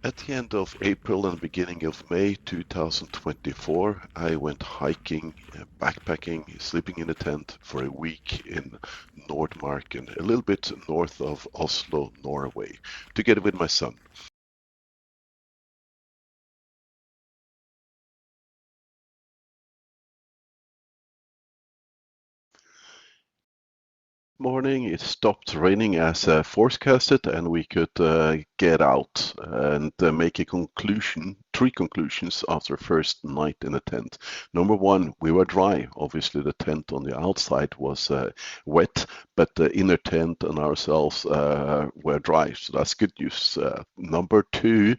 At the end of April and beginning of May 2024, I went hiking, backpacking, sleeping in a tent for a week in Nordmarka, a little bit north of Oslo, Norway, together with my son. Morning, it stopped raining as forecasted, and we could get out and make a conclusion, three conclusions after first night in the tent. Number one, we were dry. Obviously, the tent on the outside was wet, but the inner tent and ourselves were dry, so that's good news. Number two,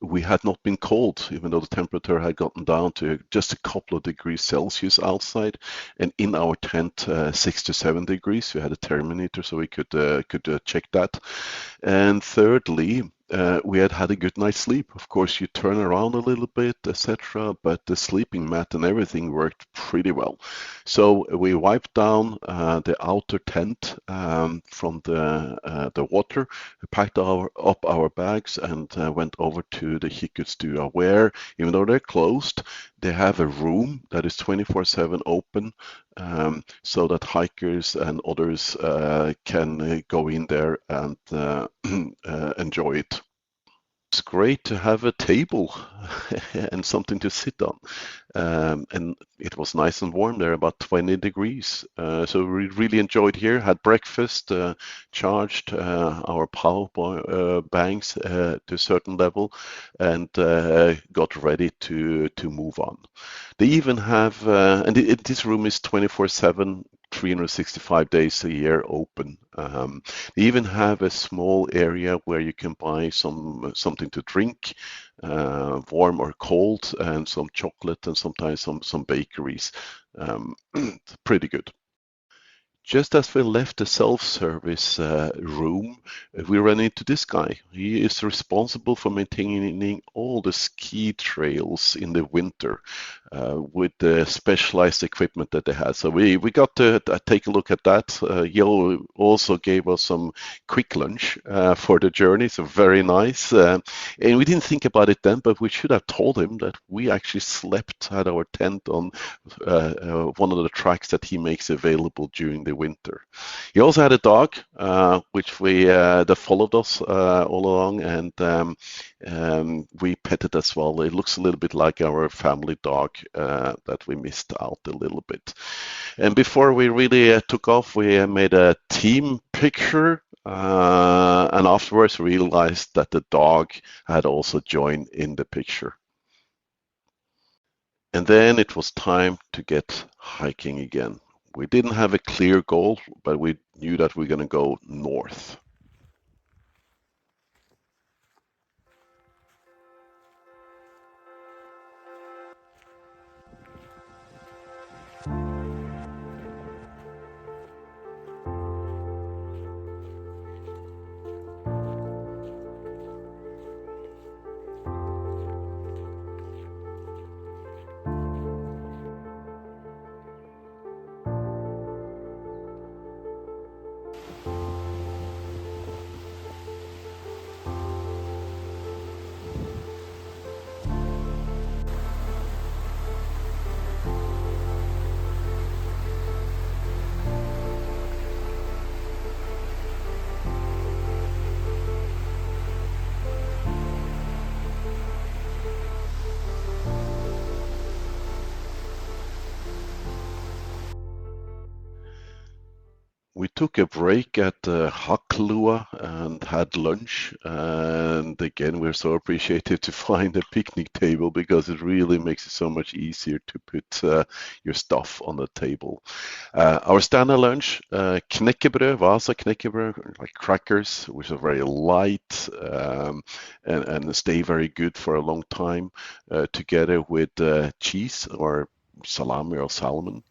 we had not been cold, even though the temperature had gotten down to just a couple of degrees Celsius outside, and in our tent, 6 to 7 degrees. We had a thermometer, so we could check that. And thirdly, we had a good night's sleep. Of course, you turn around a little bit, etc., but the sleeping mat and everything worked pretty well. So we wiped down the outer tent from the water, packed up our bags, and went over to the Kikut studio, where, even though they're closed, they have a room that is 24/7 open, so that hikers and others can go in there and enjoy it. It's great to have a table and something to sit on. And it was nice and warm there, about 20 degrees. So we really enjoyed here, had breakfast, charged our power banks to a certain level, and got ready to move on. They even have, and this room is 24/7, 365 days a year open. They even have a small area where you can buy something to drink, warm or cold, and some chocolate and sometimes some bakeries. Pretty good. Just as we left the self-service room, we ran into this guy. He is responsible for maintaining all the ski trails in the winter with the specialized equipment that they had. So we got to take a look at that. He also gave us some quick lunch for the journey, so very nice. And we didn't think about it then, but we should have told him that we actually slept at our tent on one of the tracks that he makes available during the winter. He also had a dog, which that followed us all along, and we petted as well. It looks a little bit like our family dog that we missed out a little bit. And before we really took off, we made a team picture. And afterwards realized that the dog had also joined in the picture. And then it was time to get hiking again. We didn't have a clear goal, but we knew that we're going to go north. We took a break at Hakadal and had lunch. And again, we're so appreciative to find a picnic table because it really makes it so much easier to put your stuff on the table. Our standard lunch, knekkebrød, Vasa knekkebrød, like crackers, which are very light and stay very good for a long time, together with cheese or salami or salmon.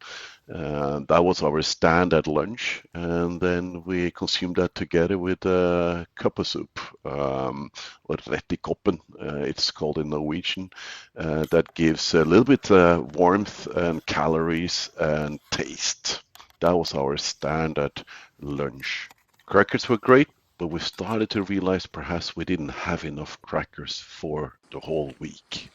That was our standard lunch, and then we consumed that together with a cup of soup, or rett i koppen, it's called in Norwegian. That gives a little bit warmth and calories and taste. That was our standard lunch. Crackers were great. but we started to realize perhaps we didn't have enough crackers for the whole week.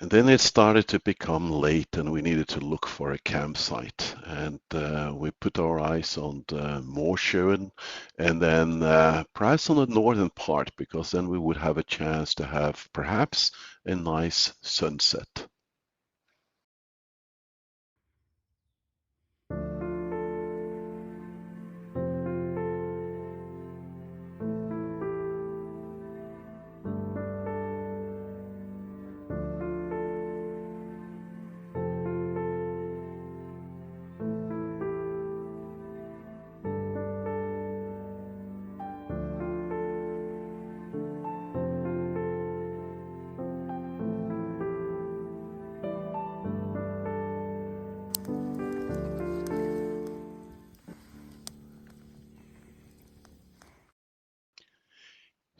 And then it started to become late and we needed to look for a campsite. And we put our eyes on the Måsjøen and then perhaps on the northern part, because then we would have a chance to have perhaps a nice sunset.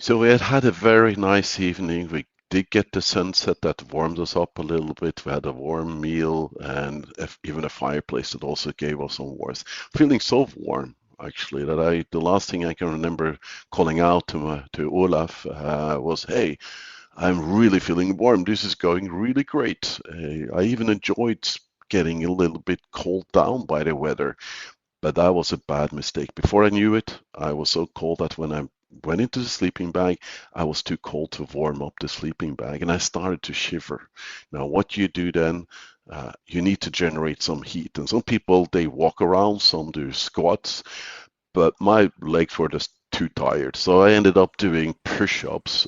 So we had had a very nice evening. We did get the sunset that warmed us up a little bit. We had a warm meal and even a fireplace that also gave us some warmth. Feeling so warm, actually, that the last thing I can remember calling out to Olaf was, "Hey, I'm really feeling warm. This is going really great." I even enjoyed getting a little bit cooled down by the weather. But that was a bad mistake. Before I knew it, I was so cold that when I went into the sleeping bag, I was too cold to warm up the sleeping bag and I started to shiver. Now, what you do then, you need to generate some heat. And some people, they walk around, some do squats, but my legs were just too tired. So I ended up doing push-ups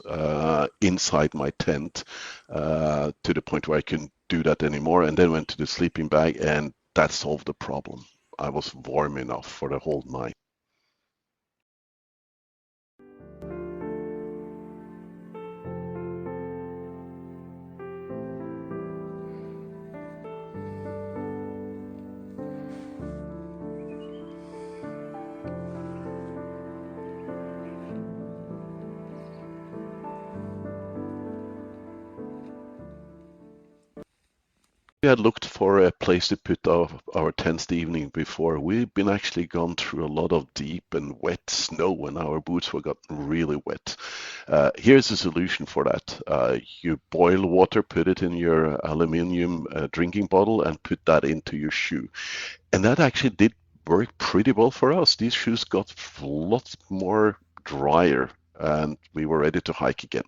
inside my tent to the point where I couldn't do that anymore, and then went to the sleeping bag, and that solved the problem. I was warm enough for the whole night. We had looked for a place to put our tents the evening before. We'd been actually gone through a lot of deep and wet snow and our boots were gotten really wet. Here's a solution for that. You boil water, put it in your aluminium drinking bottle and put that into your shoe. And that actually did work pretty well for us. These shoes got lots more drier and we were ready to hike again.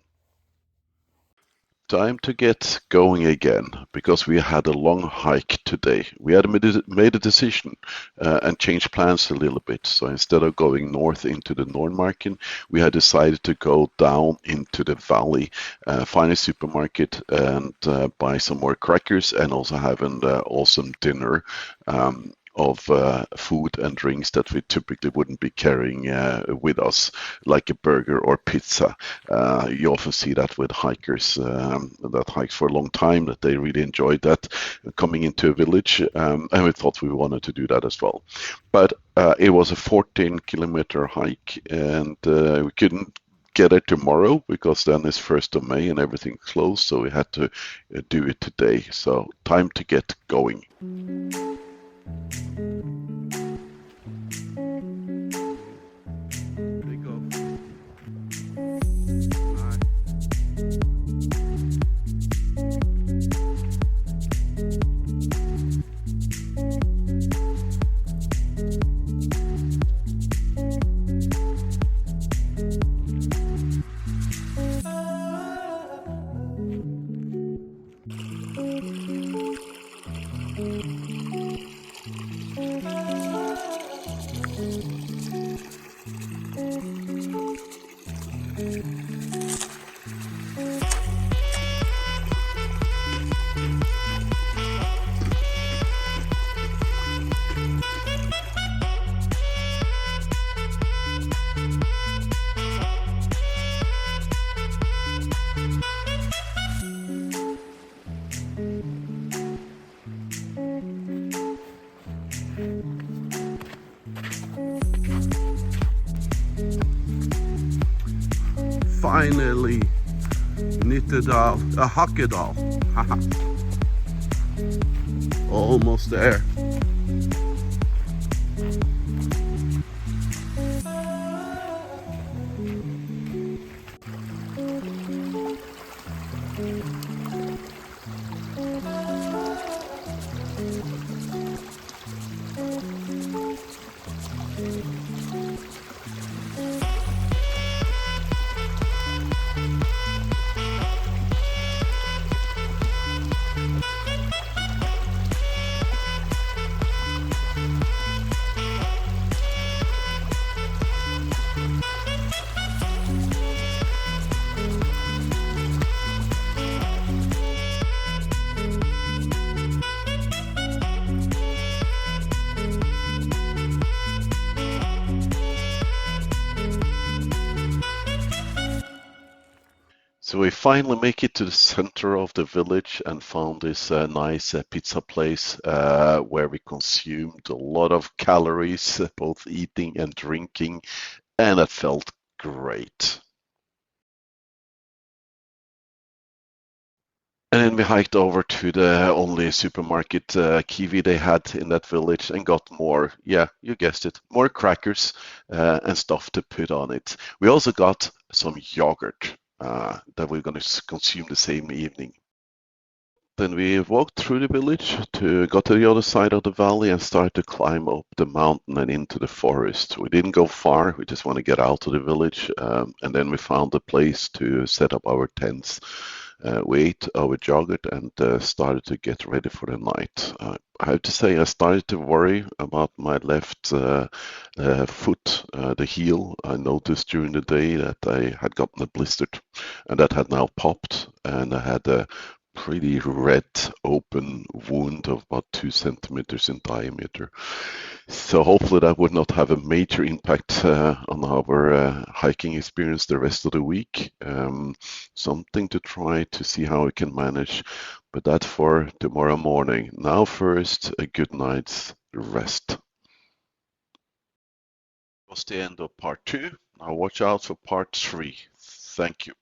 Time to get going again because we had a long hike today. We had made a decision and changed plans a little bit. So instead of going north into the Nordmarka, we had decided to go down into the valley, find a supermarket and buy some more crackers and also have an awesome dinner of food and drinks that we typically wouldn't be carrying with us, like a burger or pizza. You often see that with hikers that hike for a long time, that they really enjoyed that coming into a village, and we thought we wanted to do that as well. But it was a 14-kilometer hike, and we couldn't get it tomorrow because then it's 1st of May and everything's closed, so we had to do it today. So time to get going. finally, Hakadal. Almost there. So we finally make it to the center of the village and found this nice pizza place where we consumed a lot of calories, both eating and drinking, and it felt great. And then we hiked over to the only supermarket kiwi they had in that village and got more, yeah, you guessed it, more crackers and stuff to put on it. We also got some yogurt that we're going to consume the same evening. Then we walked through the village to go to the other side of the valley and start to climb up the mountain and into the forest. We didn't go far, we just want to get out of the village, and then we found a place to set up our tents. We ate our yogurt and started to get ready for the night. I have to say I started to worry about my left foot, the heel. I noticed during the day that I had gotten a blister and that had now popped, and I had a pretty red open wound of about 2 centimeters in diameter. So hopefully that would not have a major impact on our hiking experience the rest of the week. Something to try to see how we can manage, but that's for tomorrow morning. Now first, a good night's rest. That was the end of part 2. Now watch out for part 3. Thank you.